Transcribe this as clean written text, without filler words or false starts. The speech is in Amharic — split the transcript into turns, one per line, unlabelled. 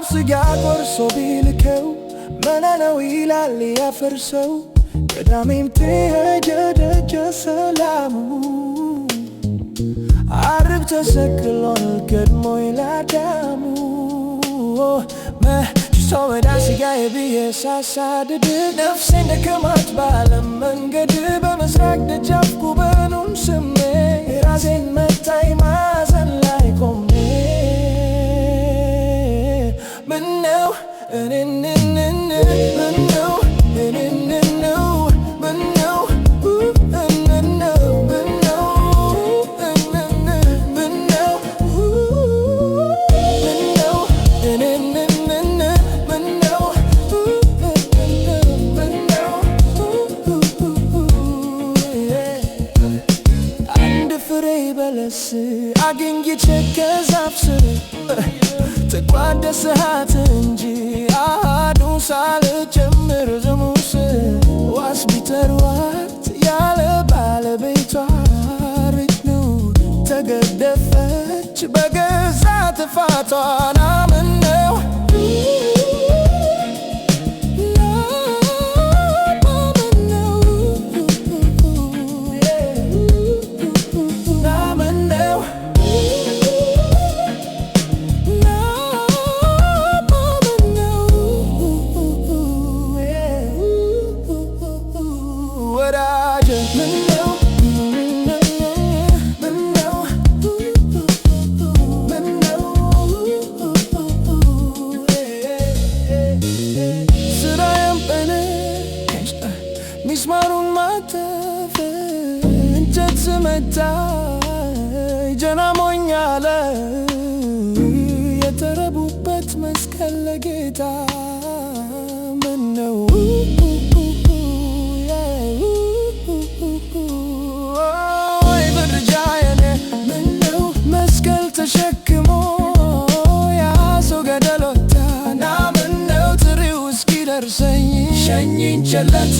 ስጋ ቆርሶ ቢልከው መነነው ይላል ያፈርሰው ቀዳሜም ትሄደ ደጀ ሰላሙ ዓርብ ተሰቅሏል ቀድሞ ለአዳሙ መሽቶ ወደ ሥጋዬ ብዬ ሳሳድድ ነፍሴን ደከማት ባለም መንገድ በምሥራቅ ደጃፍ ጉበኑን ስሜ ራሴን መታኝ ማዕዘን ላይ ቆሜ ምነው ምነው በለስ አግኝቼ ከዛፍ ስር ተቋደስሃት እንጂ አሃዱን ሳልጨምር ዝሙስ ዋስ ቢጠሯት ያለ ባለቤቷ ርግኑ ተገደፈች በገዛ ጥፋቷ ናምነው ሚስማሩን ማተፍ እንጨት ስመታ ጀና ሞኛለ የተረቡበት መስቀል ለጌታ ምነው ብርጃዬን ምነው መስቀል ተሸክሞ ያሰው ገደል ወጣ ና ምነው ጥሪው እስኪደርሰኝ ሸኝኝ ቸለት